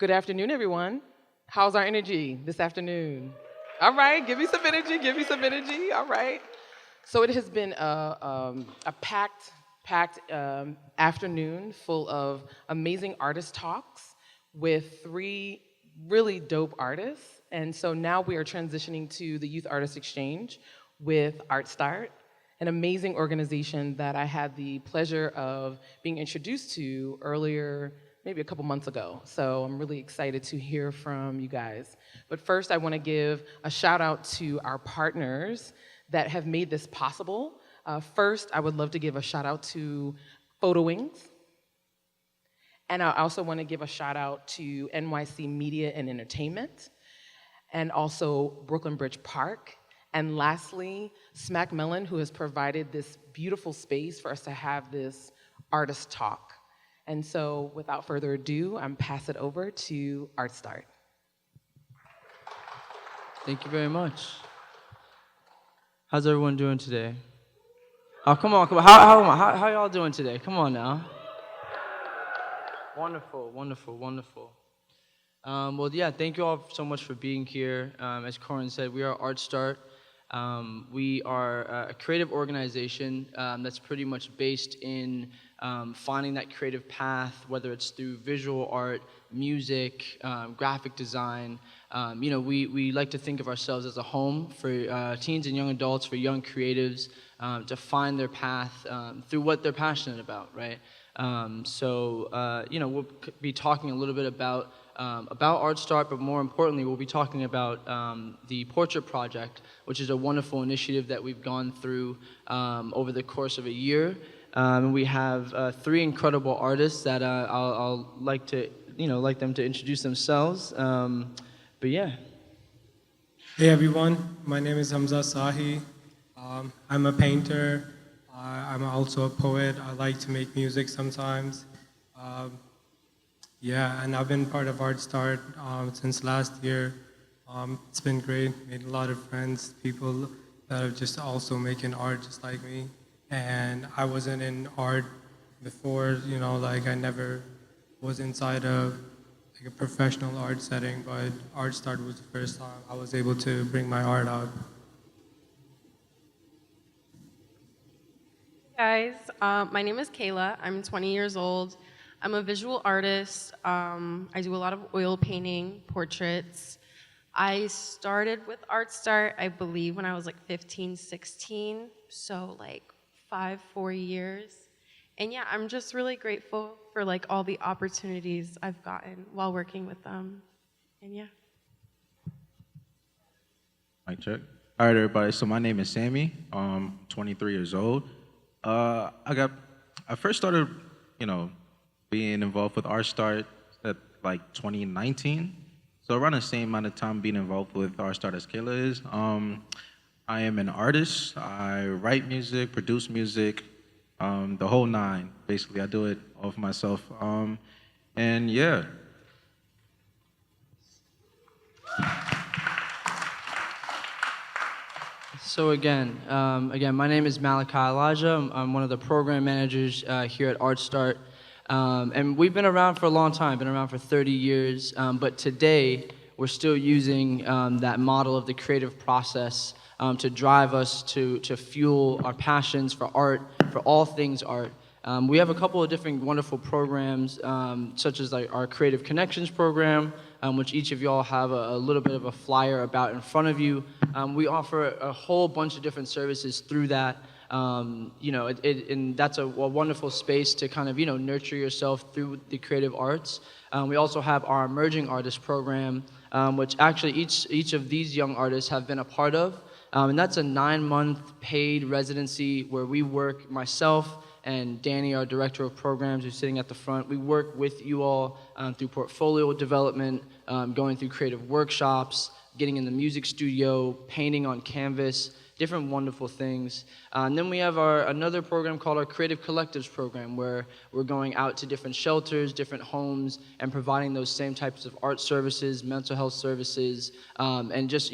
Good afternoon, everyone. How's our energy this afternoon? All right, give me some energy, give me some energy. All right. So it has been a packed afternoon full of amazing artist talks with three really dope artists. And so now we are transitioning to the Youth Artist Exchange with Art Start, an amazing organization that I had the pleasure of being introduced to earlier, maybe a couple months ago. So I'm really excited to hear from you guys. But first, I want to give a shout out to our partners that have made this possible. First, I would love to give a shout out to PhotoWings. And I also want to give a shout out to NYC Media and Entertainment, and also Brooklyn Bridge Park. And lastly, Smack Mellon, who has provided this beautiful space for us to have this artist talk. And so without further ado, I'm pass it over to Art Start. Thank you very much. How's everyone doing today? Oh, come on, come on. How y'all doing today? Come on now. Wonderful, wonderful, wonderful. Well, yeah, thank you all so much for being here. As Corin said, we are Art Start. We are a creative organization that's pretty much based in finding that creative path, whether it's through visual art, music, graphic design. We like to think of ourselves as a home for teens and young adults, for young creatives to find their path through what they're passionate about, right? We'll be talking a little bit about Art Start, but more importantly, we'll be talking about the Portrait Project, which is a wonderful initiative that we've gone through over the course of a year. And we have three incredible artists that I'll like them to introduce themselves. But yeah. Hey everyone, my name is Hamza Sahi. I'm a painter. I'm also a poet. I like to make music sometimes. And I've been part of Art Start since last year. It's been great. Made a lot of friends, people that are just also making art just like me. And I wasn't in art before, I never was inside of a professional art setting, but Art Start was the first time I was able to bring my art out. Guys, my name is Kayla. I'm 20 years old. I'm a visual artist. I do a lot of oil painting, portraits. I started with Art Start, I believe, when I was 15, 16, so 4 years. And yeah, I'm just really grateful for all the opportunities I've gotten while working with them. And yeah. Mic check. All right, everybody. So my name is Sammy. I'm 23 years old. I first started, being involved with Art Start at 2019. So around the same amount of time being involved with Art Start as Kayla is. I am an artist. I write music, produce music, the whole nine. Basically, I do it all for myself. And yeah. So again, my name is Malachi Elijah. I'm one of the program managers here at Art Start. And we've been around for a long time, been around for 30 years. But today, we're still using that model of the creative process to drive us to fuel our passions for art, for all things art. We have a couple of different wonderful programs, such as our Creative Connections program, which each of y'all have a little bit of a flyer about in front of you. We offer a whole bunch of different services through that. And that's a wonderful space to kind of, nurture yourself through the creative arts. We also have our Emerging Artist program, which actually each of these young artists have been a part of. And that's a 9-month paid residency where we work, myself and Danny, our director of programs, who's sitting at the front. We work with you all through portfolio development, going through creative workshops, getting in the music studio, painting on canvas, different wonderful things. And then we have another program called our Creative Collectives program, where we're going out to different shelters, different homes, and providing those same types of art services, mental health services, and just,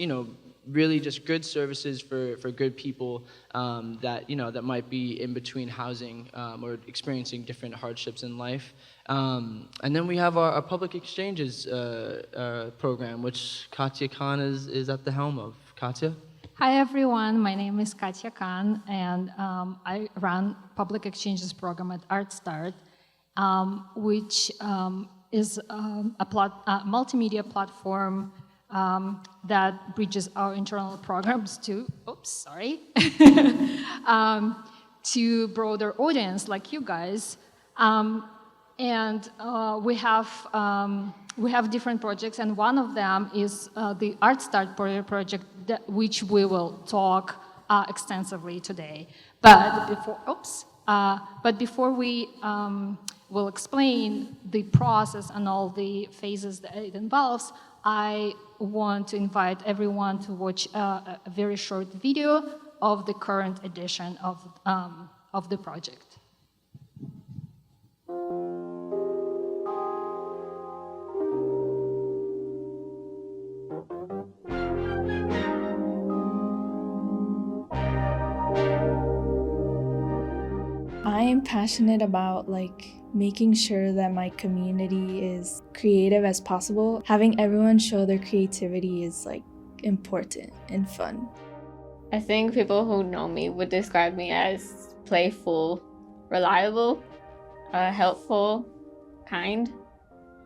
really just good services for good people that, that might be in between housing or experiencing different hardships in life. And then we have our public exchanges program, which Katya Khan is at the helm of. Katya? Hi everyone, my name is Katya Khan, and I run public exchanges program at ArtStart, which is a multimedia platform that bridges our internal programs to, to broader audience like you guys. And we have different projects, and one of them is the ArtStart project, which we will talk extensively today. But before we will explain the process and all the phases that it involves, I want to invite everyone to watch a very short video of the current edition of the project. I am passionate about making sure that my community is creative as possible. Having everyone show their creativity is important and fun. I think people who know me would describe me as playful, reliable, helpful, kind,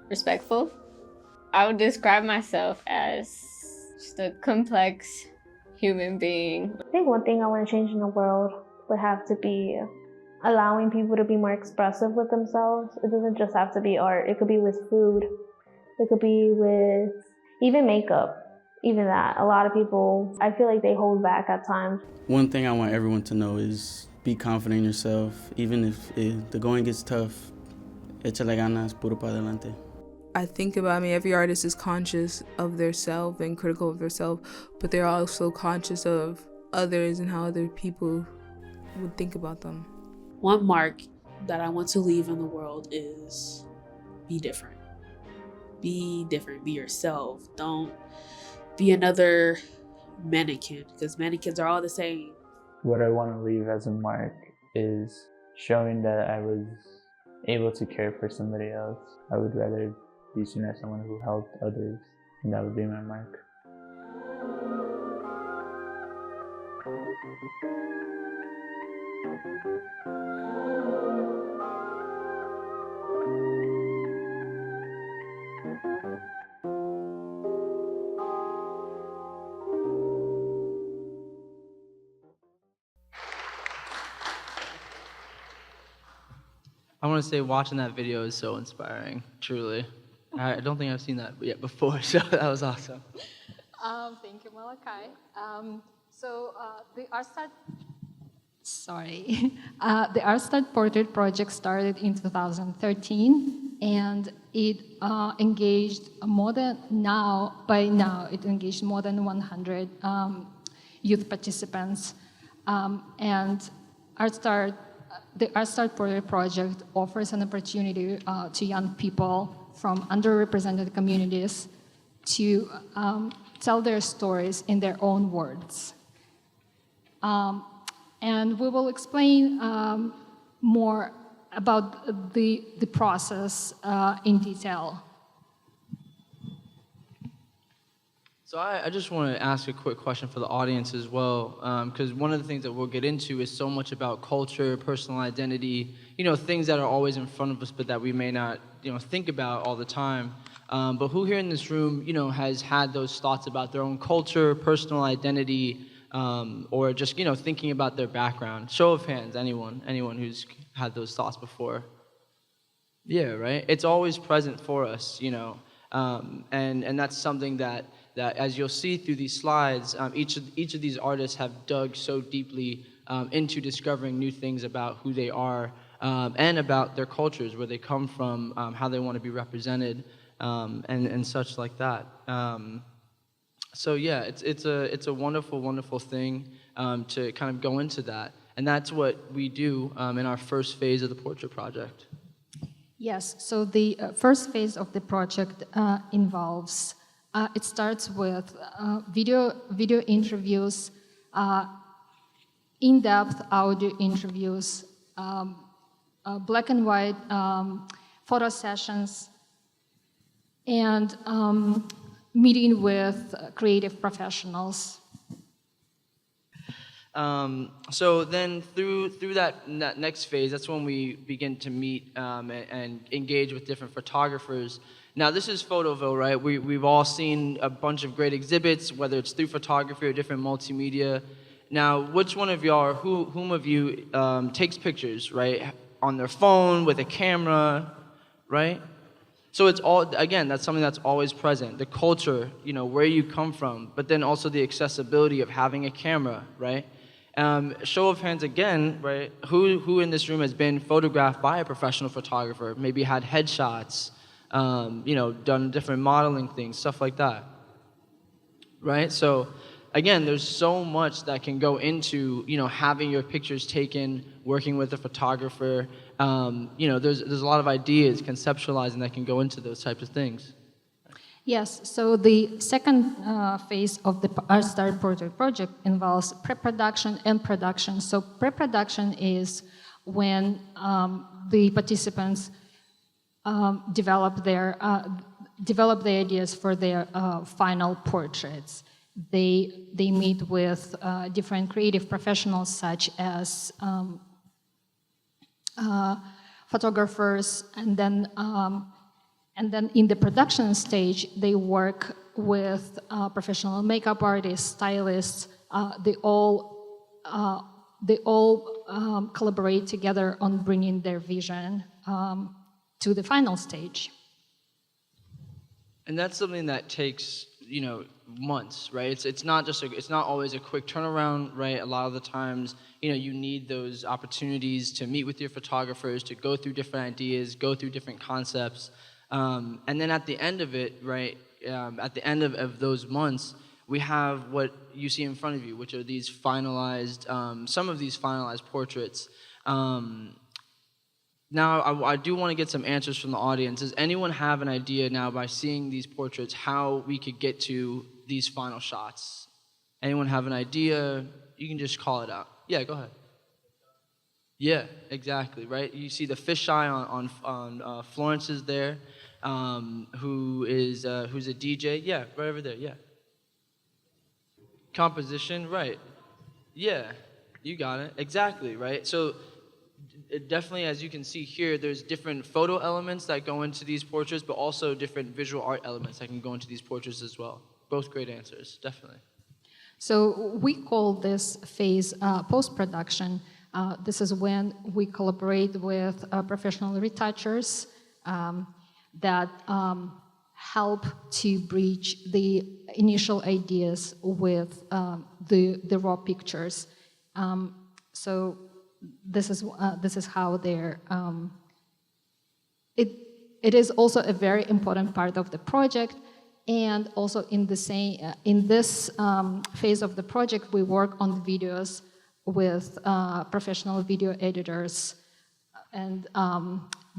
respectful. I would describe myself as just a complex human being. I think one thing I want to change in the world would have to be allowing people to be more expressive with themselves. It doesn't just have to be art. It could be with food. It could be with even makeup. Even that. A lot of people, I feel like they hold back at times. One thing I want everyone to know is be confident in yourself. Even if the going gets tough, échale ganas, puro pa adelante. I think about every artist is conscious of their self and critical of their self, but they're also conscious of others and how other people would think about them. One mark that I want to leave in the world is be different. Be different, be yourself. Don't be another mannequin, because mannequins are all the same. What I want to leave as a mark is showing that I was able to care for somebody else. I would rather be seen as someone who helped others, and that would be my mark. I want to say watching that video is so inspiring, truly. I don't think I've seen that yet before, so that was awesome. Thank you, Malachi. The ArtStart Portrait Project started in 2013, and it engaged by now it engaged more than 100 youth participants, and the ArtStart Portrait Project offers an opportunity to young people from underrepresented communities to tell their stories in their own words. And we will explain more about the process in detail. So I just want to ask a quick question for the audience as well, because one of the things that we'll get into is so much about culture, personal identity, things that are always in front of us but that we may not, think about all the time. But who here in this room, has had those thoughts about their own culture, personal identity, or just, thinking about their background? Show of hands, anyone who's had those thoughts before. Yeah, right? It's always present for us, and that's something that as you'll see through these slides, each of these artists have dug so deeply into discovering new things about who they are and about their cultures, where they come from, how they want to be represented, and such like that. So yeah, it's a wonderful, wonderful thing to kind of go into that, and that's what we do in our first phase of the portrait project. Yes, so the first phase of the project involves It starts with video interviews, in-depth audio interviews, black and white photo sessions, and meeting with creative professionals. So then through that next phase, that's when we begin to meet and engage with different photographers. Now this is Photoville, right? We've all seen a bunch of great exhibits, whether it's through photography or different multimedia. Now, which one of y'all, whom of you takes pictures, right? On their phone, with a camera, right? So it's all, again, that's something that's always present. The culture, where you come from, but then also the accessibility of having a camera, right? Show of hands again, right? Who in this room has been photographed by a professional photographer? Maybe had headshots, done different modeling things, stuff like that, right? So again, there's so much that can go into, having your pictures taken, working with a photographer. There's a lot of ideas, conceptualizing that can go into those types of things. Yes, so the second phase of the Art Start Portrait project involves pre-production and production. So pre-production is when the participants develop the ideas for their final portraits. They meet with different creative professionals such as photographers, and then in the production stage, they work with professional makeup artists, stylists. They all collaborate together on bringing their vision to the final stage. And that's something that takes, months, right? It's not always a quick turnaround, right? A lot of the times, you need those opportunities to meet with your photographers, to go through different ideas, go through different concepts. And then at the end of it, right, at the end of those months, we have what you see in front of you, which are these finalized, some of these finalized portraits. Now, I do want to get some answers from the audience. Does anyone have an idea now, by seeing these portraits, how we could get to these final shots? Anyone have an idea? You can just call it out. Yeah, go ahead. Yeah, exactly, right? You see the fisheye on Florence's there, who's a DJ. Yeah, right over there, yeah. Composition, right. Yeah, you got it. Exactly, right? So definitely, as you can see here, there's different photo elements that go into these portraits, but also different visual art elements that can go into these portraits as well. Both great answers, definitely. So we call this phase post-production. This is when we collaborate with professional retouchers that help to bridge the initial ideas with the raw pictures. So this is how they're. It is also a very important part of the project, and also in this phase of the project, we work on videos with professional video editors, and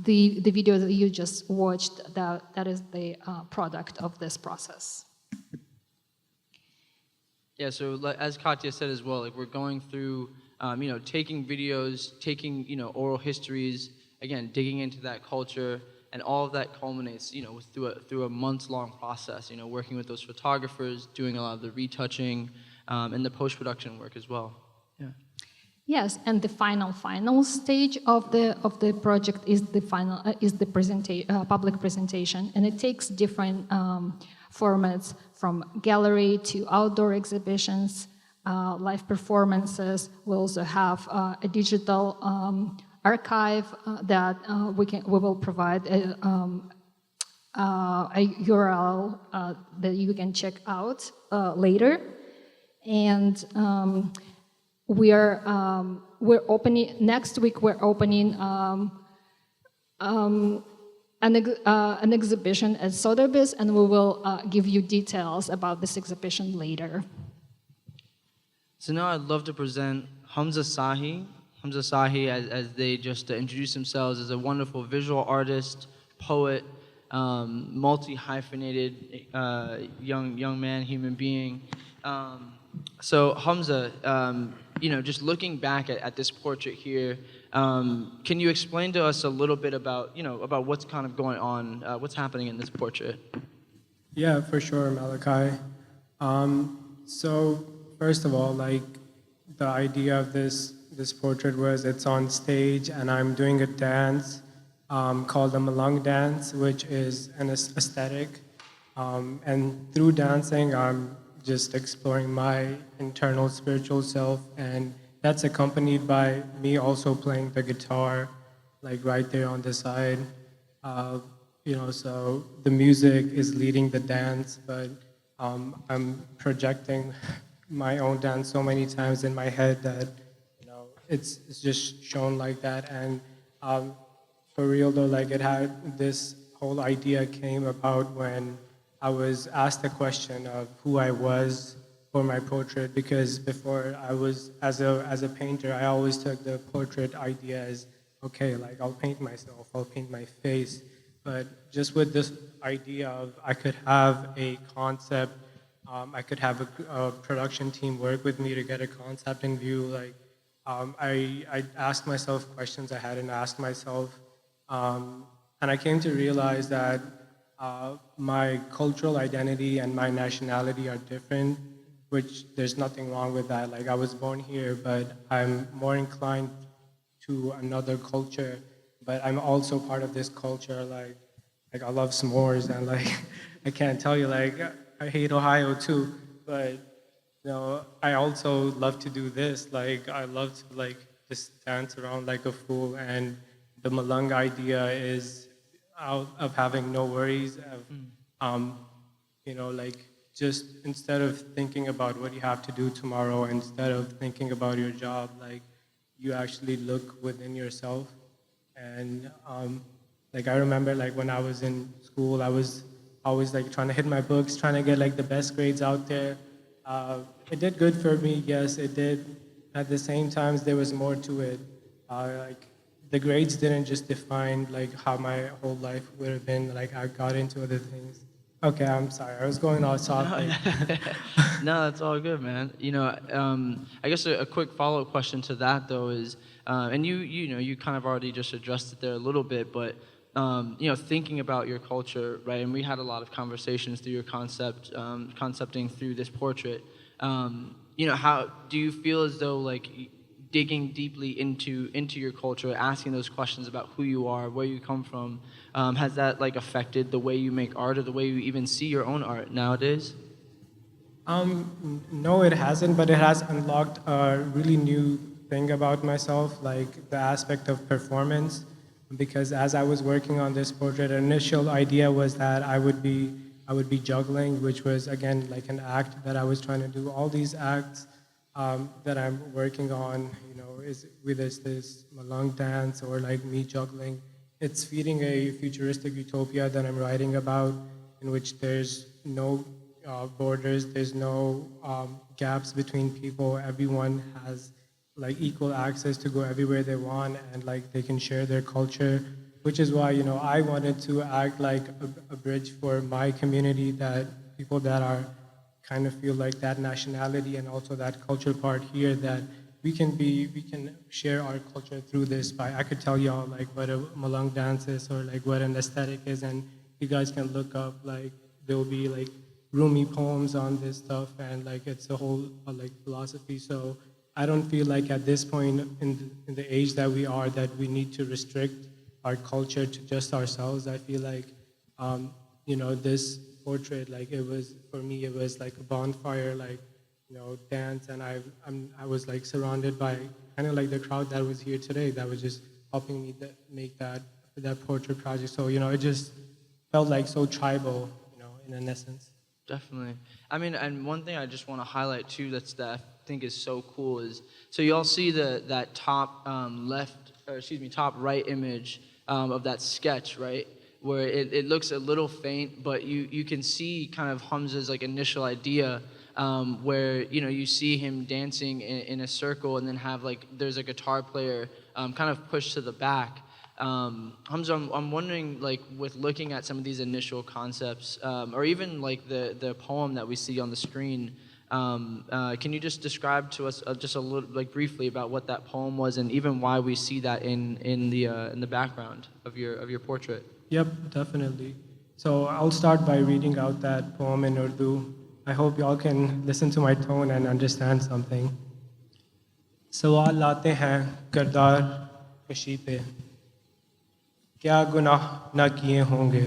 the video that you just watched, that is the product of this process. Yeah, so as Katya said as well, we're going through, taking videos, taking, oral histories, again, digging into that culture, and all of that culminates, through a months-long process, working with those photographers, doing a lot of the retouching, and the post-production work as well. Yeah. Yes, and the final stage of the project is the public presentation, and it takes different formats, from gallery to outdoor exhibitions, live performances. We also have a digital archive that we will provide a URL that you can check out later, and we're opening next week. We're opening an exhibition at Sotheby's, and we will give you details about this exhibition later. So now I'd love to present Hamza Sahi. Hamza Sahi, as they just introduced themselves, is a wonderful visual artist, poet, multi-hyphenated young man, human being. So Hamza, just looking back at this portrait here, can you explain to us a little bit about about what's kind of going on, what's happening in this portrait? Yeah, for sure, Malachi. So first of all, like the idea of this portrait was it's on stage and I'm doing a dance called the Malung dance, which is an aesthetic. And through dancing, I'm just exploring my internal spiritual self, and that's accompanied by me also playing the guitar, like right there on the side. So the music is leading the dance, but I'm projecting my own dance so many times in my head that it's just shown like that. And for real though, like it had this whole idea came about when I was asked the question of who I was for my portrait, because before I was as a painter, I always took the portrait idea as okay, like I'll paint myself, I'll paint my face, but just with this idea of I could have a concept, I could have a production team work with me to get a concept in view. Like I asked myself questions I hadn't asked myself, and I came to realize that my cultural identity and my nationality are different, which there's nothing wrong with that. Like I was born here, but I'm more inclined to another culture, but I'm also part of this culture. Like I love s'mores, and like I can't tell you, like I hate Ohio too, but I also love to do this. Like I love to like just dance around like a fool, and the Malung idea is out of having no worries of like just instead of thinking about what you have to do tomorrow, instead of thinking about your job, like you actually look within yourself. And like I remember like when I was in school, I was always like trying to hit my books, trying to get like the best grades out there. It did good for me, yes, it did. At the same time, there was more to it. Like the grades didn't just define like how my whole life would have been. Like I got into other things. Okay, I'm sorry. I was going off topic. No, that's all good, man. I guess a quick follow-up question to that though is, and you kind of already just addressed it there a little bit, but thinking about your culture, right? And we had a lot of conversations through your concepting through this portrait. How do you feel as though like digging deeply into your culture, asking those questions about who you are, where you come from, has that like affected the way you make art or the way you even see your own art nowadays? No, it hasn't, but it has unlocked a really new thing about myself, like the aspect of performance. Because as I was working on this portrait, the initial idea was that I would be juggling, which was again like an act that I was trying to do. All these acts that I'm working on, is whether it's this Malung dance or like me juggling, it's feeding a futuristic utopia that I'm writing about, in which there's no borders, there's no gaps between people. Everyone has like equal access to go everywhere they want, and like they can share their culture, which is why I wanted to act like a bridge for my community, that people that are kind of feel like that nationality and also that culture part here, that we can share our culture through this. By I could tell y'all like what a Malung dance is or like what an aesthetic is, and you guys can look up, like there'll be like Rumi poems on this stuff, and like it's a whole like philosophy. So I don't feel like at this point in the age that we are, that we need to restrict our culture to just ourselves. I feel like this portrait, like it was for me, it was like a bonfire, like dance, and I was like surrounded by kind of like the crowd that was here today, that was just helping me make that portrait project. So it just felt like so tribal, in an essence. Definitely. I mean, and one thing I just want to highlight too that I think is so cool is, so you all see that top top right image of that sketch, right? Where it looks a little faint, but you can see kind of Hamza's like initial idea, where you see him dancing in a circle, and then have like there's a guitar player kind of pushed to the back. Hamza, I'm wondering, like, with looking at some of these initial concepts, or even like the poem that we see on the screen, can you just describe to us just a little, like, briefly about what that poem was, and even why we see that in the background of your portrait? Yep, definitely. So I'll start by reading out that poem in Urdu. I hope y'all can listen to my tone and understand something. सवाल लाते हैं किरदार कशी पे क्या गुनाह ना किए होंगे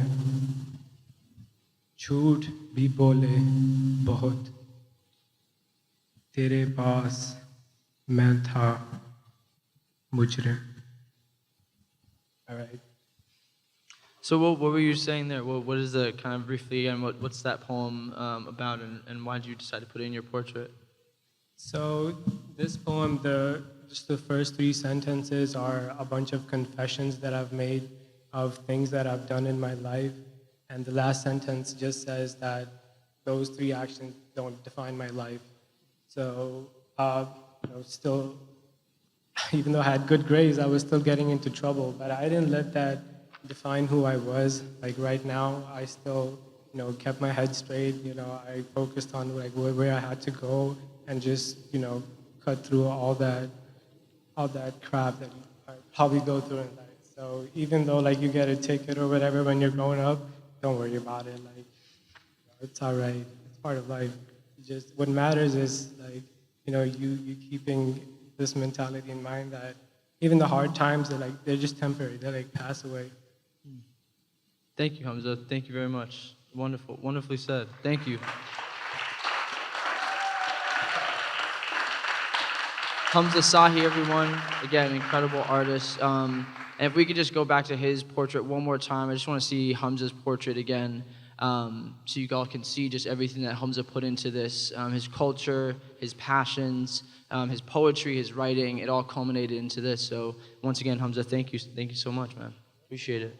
झूठ भी बोले बहुत तेरे पास मैं था मुजरिम. All right. So what were you saying there? What is the kind of briefly, and what's that poem about, and why did you decide to put it in your portrait? So this poem, just the first 3 sentences are a bunch of confessions that I've made of things that I've done in my life, and the last sentence just says that those 3 actions don't define my life. So, still, even though I had good grades, I was still getting into trouble, but I didn't let that define who I was. Like right now, I still, kept my head straight. I focused on like where I had to go and just, cut through all that crap that I probably go through in life. So even though like you get a ticket or whatever when you're growing up, don't worry about it. Like it's all right. It's part of life. Just what matters is like, you keeping this mentality in mind that even the hard times they're just temporary. They like pass away. Thank you, Hamza. Thank you very much. Wonderful, wonderfully said. Thank you. Hamza Sahi, everyone. Again, incredible artist. And if we could just go back to his portrait one more time, I just want to see Hamza's portrait again, so you all can see just everything that Hamza put into this, his culture, his passions, his poetry, his writing. It all culminated into this. So once again, Hamza, thank you so much, man. Appreciate it.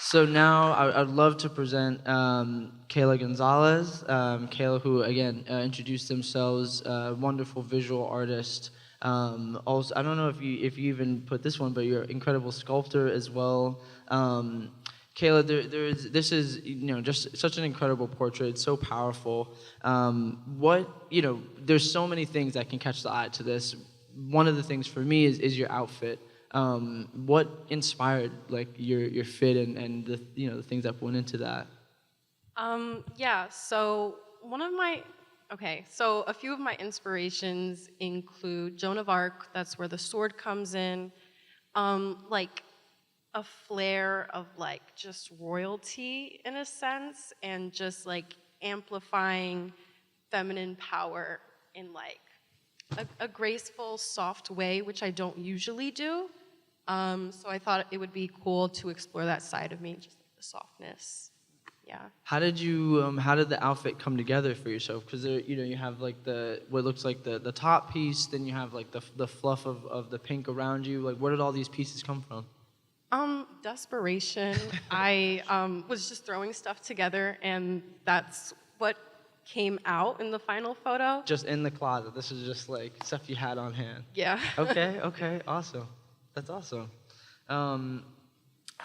So now I'd love to present Kayla Gonzalez. Kayla, who again introduced themselves, wonderful visual artist. Also, I don't know if you even put this one, but you're an incredible sculptor as well. Kayla, this is just such an incredible portrait. It's so powerful. There's so many things that can catch the eye to this. One of the things for me is your outfit. What inspired like your fit and the the things that went into that? So so a few of my inspirations include Joan of Arc. That's where the sword comes in. Like a flair of like just royalty in a sense, and just like amplifying feminine power in like a graceful, soft way, which I don't usually do. So I thought it would be cool to explore that side of me, just like the softness. Yeah. How did the outfit come together for yourself? Because you have like what looks like the top piece, then you have like the fluff of the pink around you. Like, where did all these pieces come from? Desperation. I was just throwing stuff together, and that's what came out in the final photo. Just in the closet. This is just like stuff you had on hand. Yeah. Okay, awesome. That's awesome.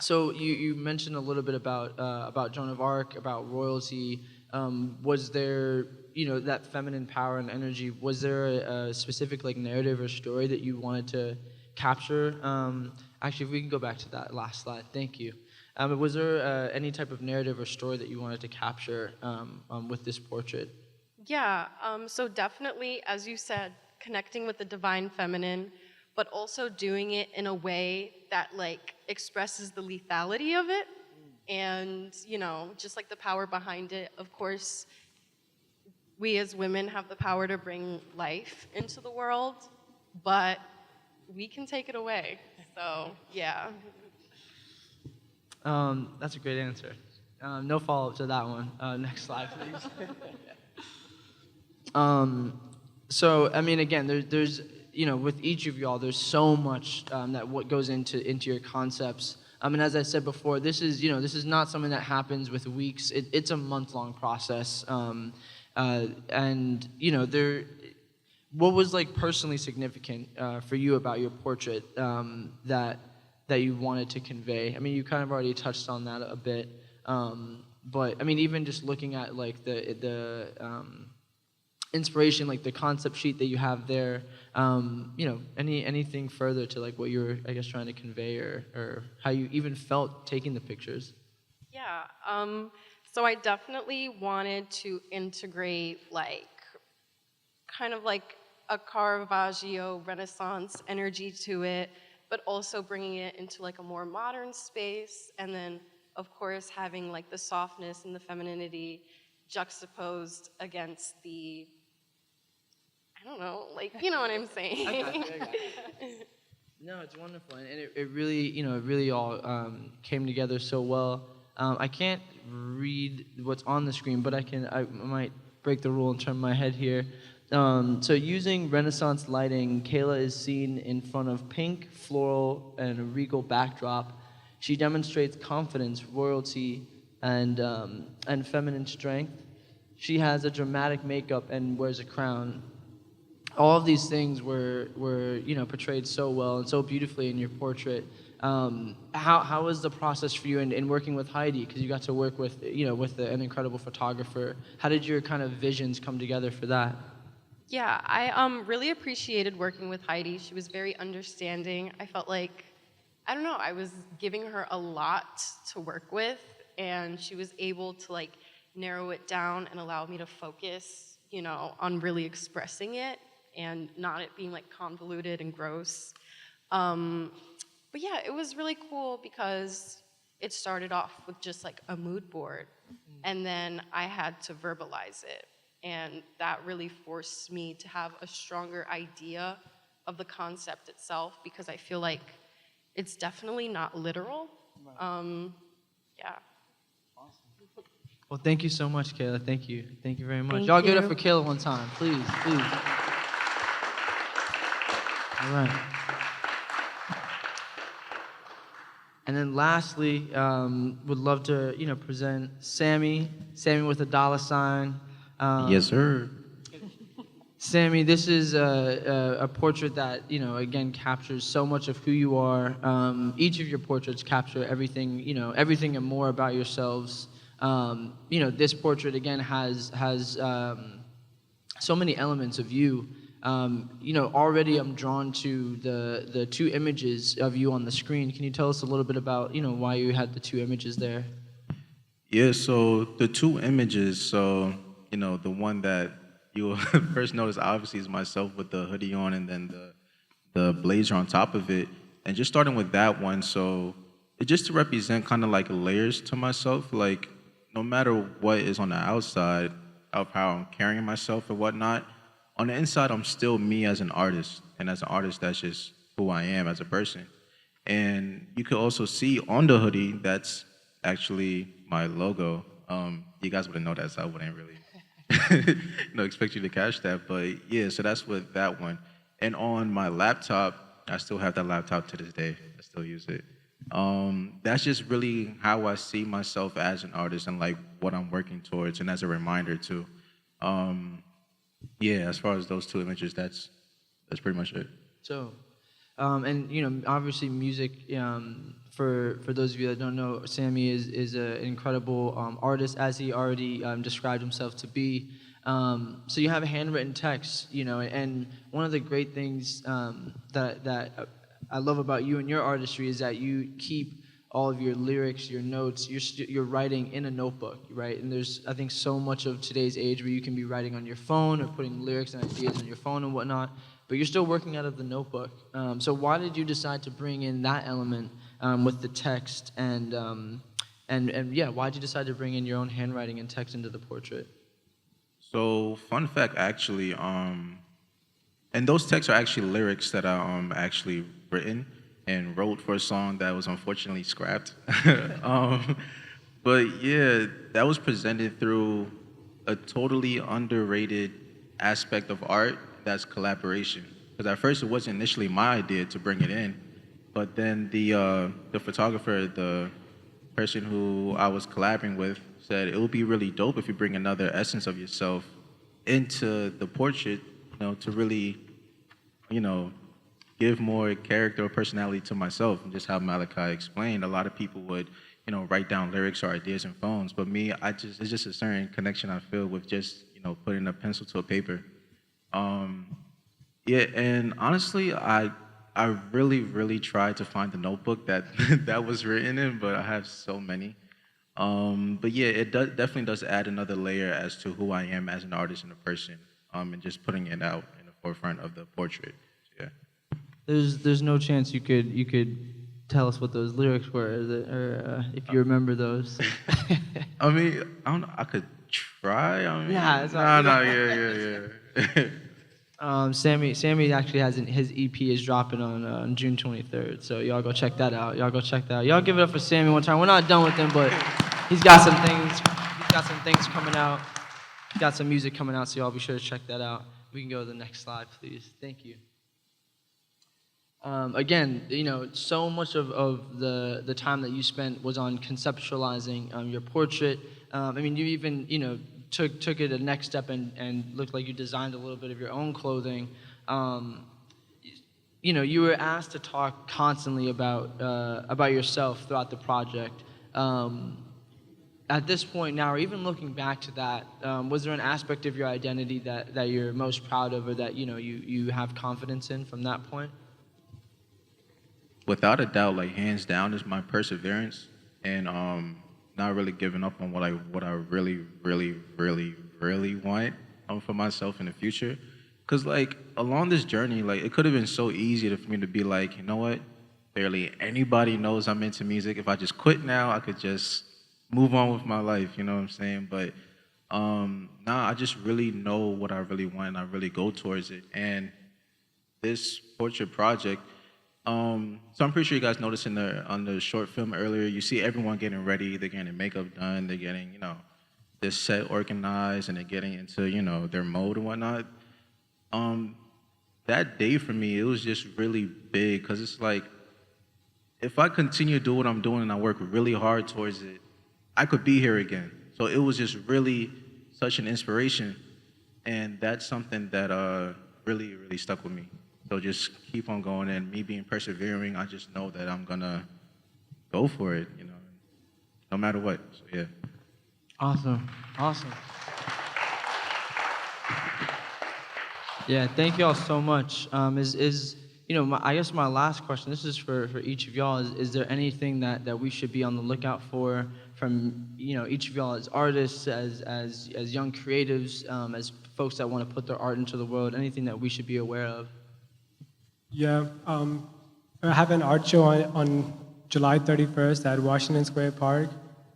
So you mentioned a little bit about Joan of Arc, about royalty. Was there that feminine power and energy? Was there a specific like narrative or story that you wanted to capture? Actually, if we can go back to that last slide, thank you. Was there any type of narrative or story that you wanted to capture with this portrait? Yeah, so definitely, as you said, connecting with the divine feminine, but also doing it in a way that like expresses the lethality of it and, just like the power behind it. Of course, we as women have the power to bring life into the world, but we can take it away. So, yeah. That's a great answer. No follow-up to that one. Next slide, please. So, I mean, again, there's with each of y'all, there's so much that what goes into your concepts. And as I said before, this is not something that happens with weeks. It's a month-long process. And what was like personally significant for you about your portrait that you wanted to convey? I mean, you kind of already touched on that a bit, but I mean, even just looking at like the inspiration, like the concept sheet that you have there, you know, anything further to like what you were, I guess, trying to convey, or how you even felt taking the pictures? Yeah, so I definitely wanted to integrate like kind of like a Caravaggio Renaissance energy to it, but also bringing it into like a more modern space, and then of course having like the softness and the femininity juxtaposed against the, I don't know, like, you know what I'm saying? I got you. No, it's wonderful, and it really, you know, it really all came together so well. I can't read what's on the screen, but I might break the rule and turn my head here. So using Renaissance lighting, Kayla is seen in front of pink, floral, and a regal backdrop. She demonstrates confidence, royalty, and feminine strength. She has a dramatic makeup and wears a crown. All of these things were you know, portrayed so well and so beautifully in your portrait. How was the process for you in working with Heidi? Because you got to work with, you know, with an incredible photographer. How did your kind of visions come together for that? Yeah, I really appreciated working with Heidi. She was very understanding. I felt like, I don't know, I was giving her a lot to work with, and she was able to like narrow it down and allow me to focus, you know, on really expressing it and not it being like convoluted and gross. But yeah, it was really cool because it started off with just like a mood board, and then I had to verbalize it. And that really forced me to have a stronger idea of the concept itself, because I feel like it's definitely not literal. Yeah. Well, thank you so much, Kayla. Thank you. Thank you very much. Thank Y'all give it up you. for Kayla one time, please, please. All right. And then lastly, would love to, you know, present Sammy with a $. Yes, sir. Sammy, this is a portrait that, you know, again, captures so much of who you are. Each of your portraits capture everything, you know, everything and more about yourselves. You know, this portrait, again, has so many elements of you. You know, already I'm drawn to the two images of you on the screen. Can you tell us a little bit about, you know, why you had the two images there? Yeah, so the two images, so, you know, the one that you'll first notice obviously is myself with the hoodie on, and then the blazer on top of it. And just starting with that one, so it's just to represent kind of like layers to myself, like no matter what is on the outside of how I'm carrying myself and whatnot, on the inside I'm still me as an artist, and as an artist that's just who I am as a person. And you could also see on the hoodie that's actually my logo. You guys wouldn't know that, so I wouldn't really you know, expect you to catch that. But yeah, so that's with that one. And on my laptop, I still have that laptop to this day. I still use it. That's just really how I see myself as an artist and like what I'm working towards, and as a reminder too. Yeah, as far as those two images, that's pretty much it. So, and you know, obviously, music. For those of you that don't know, Sammy is an incredible artist, as he already described himself to be. So you have a handwritten text, you know, and one of the great things that I love about you and your artistry is that you keep all of your lyrics, your notes, you're writing in a notebook, right? And there's, I think, so much of today's age where you can be writing on your phone or putting lyrics and ideas on your phone and whatnot, but you're still working out of the notebook. So why did you decide to bring in that element with the text, and yeah, why did you decide to bring in your own handwriting and text into the portrait? So, fun fact, actually, and those texts are actually lyrics that I actually written and wrote for a song that was unfortunately scrapped. But yeah, that was presented through a totally underrated aspect of art, that's collaboration. Because at first it wasn't initially my idea to bring it in, but then the photographer, the person who I was collaborating with, said it would be really dope if you bring another essence of yourself into the portrait, to really, you know, give more character or personality to myself. And just how Malachi explained, a lot of people would, write down lyrics or ideas in phones. But me, it's just a certain connection I feel with just, putting a pencil to a paper. Yeah, and honestly, I really, really tried to find the notebook that that was written in, but I have so many. But yeah, definitely does add another layer as to who I am as an artist and a person, and just putting it out in the forefront of the portrait. Yeah. There's no chance you could tell us what those lyrics were, or if you remember those. I mean, I don't know. I could try. I mean, Yeah, it's yeah. Sammy actually has his EP is dropping on June 23rd, so y'all go check that out. Y'all give it up for Sammy one time. We're not done with him, but he's got some things. He's got some things coming out. He's got some music coming out, so y'all be sure to check that out. We can go to the next slide, please. Thank you. Again, so much of the time that you spent was on conceptualizing your portrait. I mean, you even, took it a next step and looked like you designed a little bit of your own clothing. You were asked to talk constantly about yourself throughout the project. At this point now, or even looking back to that, was there an aspect of your identity that you're most proud of, or that you have confidence in from that point? Without a doubt, like hands down, is my perseverance and not really giving up on what I really, really, really, really want for myself in the future. Cause like along this journey, like it could have been so easy for me to be like, you know what, barely anybody knows I'm into music. If I just quit now, I could just move on with my life. You know what I'm saying? But I just really know what I really want, and I really go towards it. And this portrait project. So I'm pretty sure you guys noticed on the short film earlier, you see everyone getting ready, they're getting makeup done, they're getting, this set organized, and they're getting into, their mode and whatnot. That day for me, it was just really big, because it's like, if I continue to do what I'm doing and I work really hard towards it, I could be here again. So it was just really such an inspiration, and that's something that really, really stuck with me. So just keep on going, and me being persevering, I just know that I'm gonna go for it, no matter what. So yeah. Awesome. Yeah, thank you all so much. I guess my last question, this is for each of y'all, is there anything that we should be on the lookout for from, each of y'all as artists, as young creatives, as folks that want to put their art into the world, anything that we should be aware of? Yeah, I have an art show on July 31st at Washington Square Park.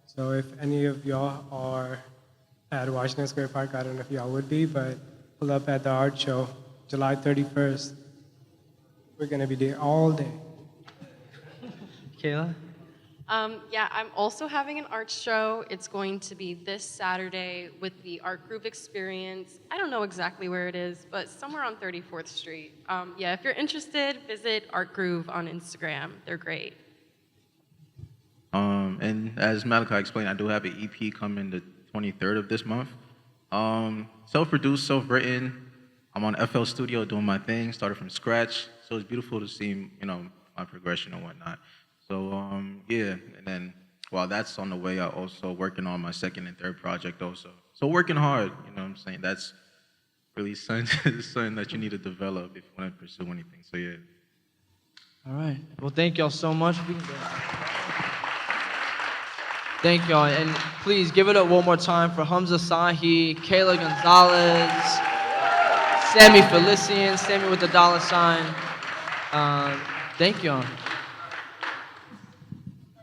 So if any of y'all are at Washington Square Park, I don't know if y'all would be, but pull up at the art show, July 31st. We're going to be there all day. Kayla? Yeah, I'm also having an art show. It's going to be this Saturday with the Art Groove Experience. I don't know exactly where it is, but somewhere on 34th Street. Yeah, if you're interested, visit Art Groove on Instagram. They're great. And as Malachi explained, I do have an EP coming the 23rd of this month. Self-produced, self-written. I'm on FL Studio doing my thing, started from scratch. So it's beautiful to see, my progression and whatnot. So, yeah, and then while that's on the way, I'm also working on my second and third project also. So working hard, you know what I'm saying? That's really something that you need to develop if you want to pursue anything, so yeah. All right, well, thank y'all so much. Thank y'all, and please give it up one more time for Hamza Sahi, Kayla Gonzalez, Sammy Felician, Sammy with the $sign. Thank y'all.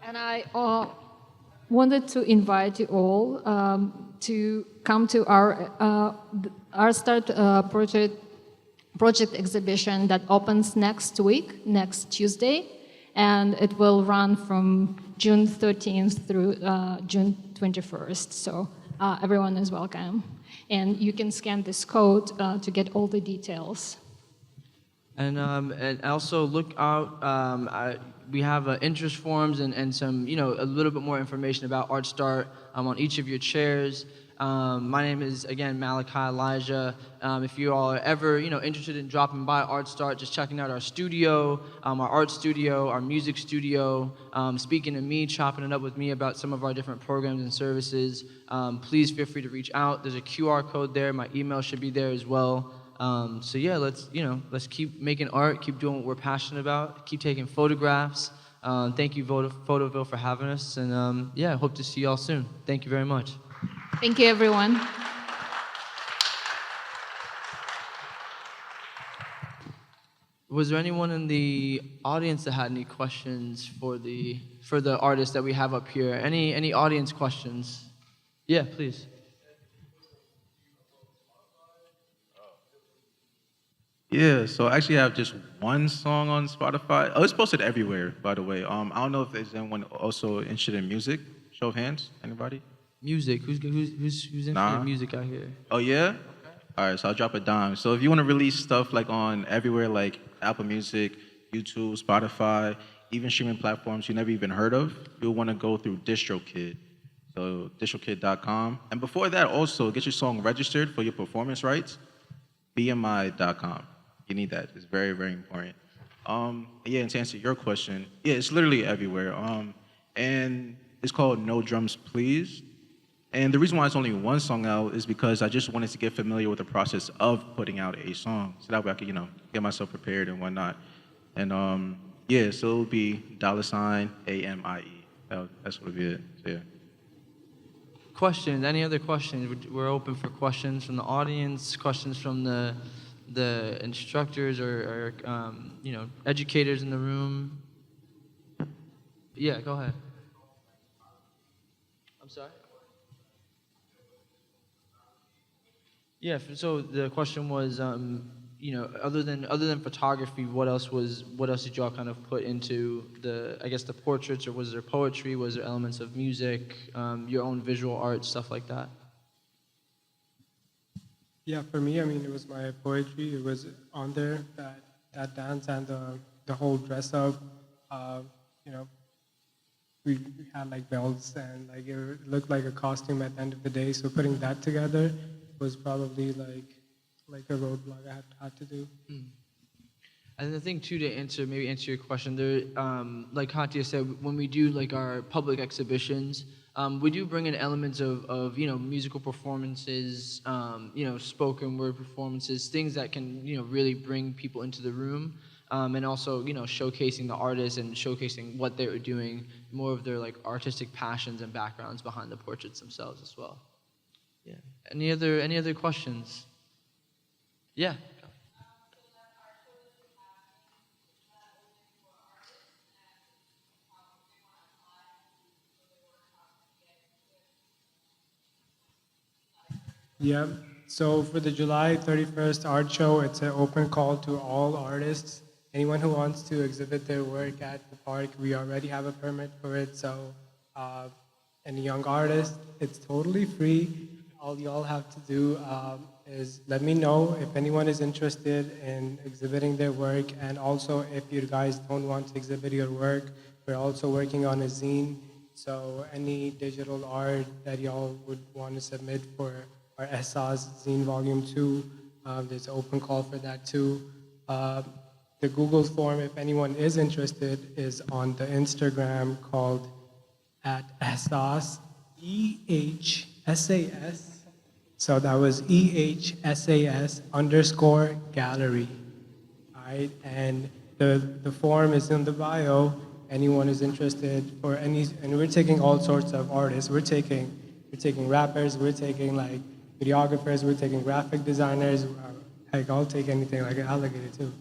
And I wanted to invite you all to come to our Start project exhibition that opens next week, next Tuesday, and it will run from June 13th through June 21st. So everyone is welcome. And you can scan this code to get all the details. And also look out, we have interest forms and some, a little bit more information about ArtStart on each of your chairs. My name is, again, Malachi Elijah. If you all are ever, interested in dropping by ArtStart, just checking out our studio, our art studio, our music studio, speaking to me, chopping it up with me about some of our different programs and services, please feel free to reach out. There's a QR code there. My email should be there as well. So yeah, let's keep making art, keep doing what we're passionate about, keep taking photographs. Thank you, Photoville, for having us, and yeah, hope to see y'all soon. Thank you very much. Thank you, everyone. Was there anyone in the audience that had any questions for the artists that we have up here? Any audience questions? Yeah, please. Yeah, so I actually have just one song on Spotify. Oh, it's posted everywhere, by the way. I don't know if there's anyone also interested in music. Show of hands, anybody? Music. Who's interested in music out here? Oh yeah? All right, so I'll drop a dime. So if you want to release stuff like on everywhere, like Apple Music, YouTube, Spotify, even streaming platforms you never even heard of, you'll want to go through DistroKid. So distrokid.com. And before that, also get your song registered for your performance rights. BMI.com. You need that. It's very, very important. Yeah, and to answer your question, yeah, it's literally everywhere. And it's called No Drums Please. And the reason why it's only one song out is because I just wanted to get familiar with the process of putting out a song, so that way I could, get myself prepared and whatnot. And yeah, so it'll be $AMIE. That's what it is. So, yeah. Questions? Any other questions? We're open for questions from the audience, questions from the instructors or educators in the room. Yeah, go ahead. I'm sorry. Yeah. So the question was, other than photography, what else did y'all kind of put into the portraits, or was there poetry? Was there elements of music, your own visual art, stuff like that? Yeah, for me, it was my poetry. It was on there, that dance and the whole dress up. We had like belts and like it looked like a costume at the end of the day. So putting that together was probably like a roadblock I had to do. And the thing too, to answer your question, there, like Katya said, when we do like our public exhibitions, we do bring in elements of musical performances, spoken word performances, things that can really bring people into the room, and also showcasing the artists and showcasing what they were doing, more of their like artistic passions and backgrounds behind the portraits themselves as well. Yeah. Any other questions? Yeah. Yeah, so for the July 31st art show, it's an open call to all artists. Anyone who wants to exhibit their work at the park, we already have a permit for it, so any young artist, it's totally free. All y'all have to do is let me know if anyone is interested in exhibiting their work, and also if you guys don't want to exhibit your work, we're also working on a zine, so any digital art that y'all would want to submit for our ESSA's Zine Volume 2. There's an open call for that too. The Google form, if anyone is interested, is on the Instagram called @EHSAS, EHSAS. So that was EHSAS_gallery. All right, and the form is in the bio. Anyone is interested for any, and we're taking all sorts of artists. We're taking rappers. We're taking like videographers. We're taking graphic designers. Heck, I'll take anything, like an alligator too.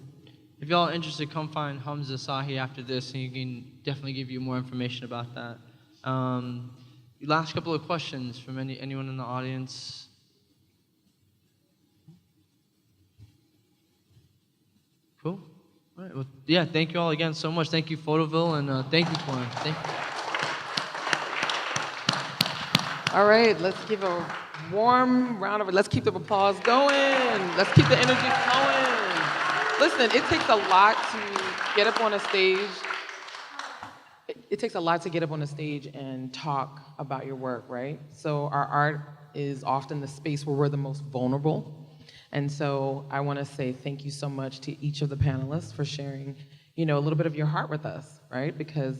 If y'all are interested, come find Hamza Sahi after this, and he can definitely give you more information about that. Last couple of questions from anyone in the audience. Cool. All right. Well, yeah. Thank you all again so much. Thank you, Photoville, and thank you, Corin. Thank you. All right, let's give a warm round of it. Let's keep the applause going. Let's keep the energy flowing. Listen, it takes a lot to get up on a stage. It takes a lot to get up on a stage and talk about your work, right? So our art is often the space where we're the most vulnerable. And so I want to say thank you so much to each of the panelists for sharing, a little bit of your heart with us, right? Because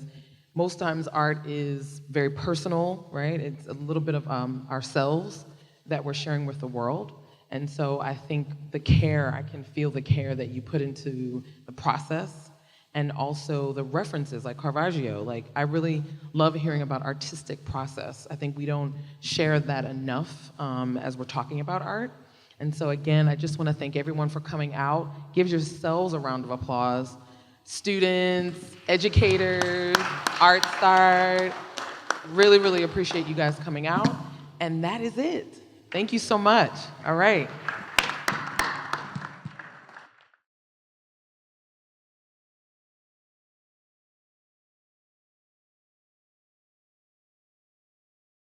most times art is very personal, right? It's a little bit of ourselves that we're sharing with the world. And so I think I can feel the care that you put into the process, and also the references like Caravaggio. Like, I really love hearing about artistic process. I think we don't share that enough as we're talking about art. And so again, I just want to thank everyone for coming out. Give yourselves a round of applause. Students, educators, Art Start. Really, really appreciate you guys coming out. And that is it. Thank you so much. All right.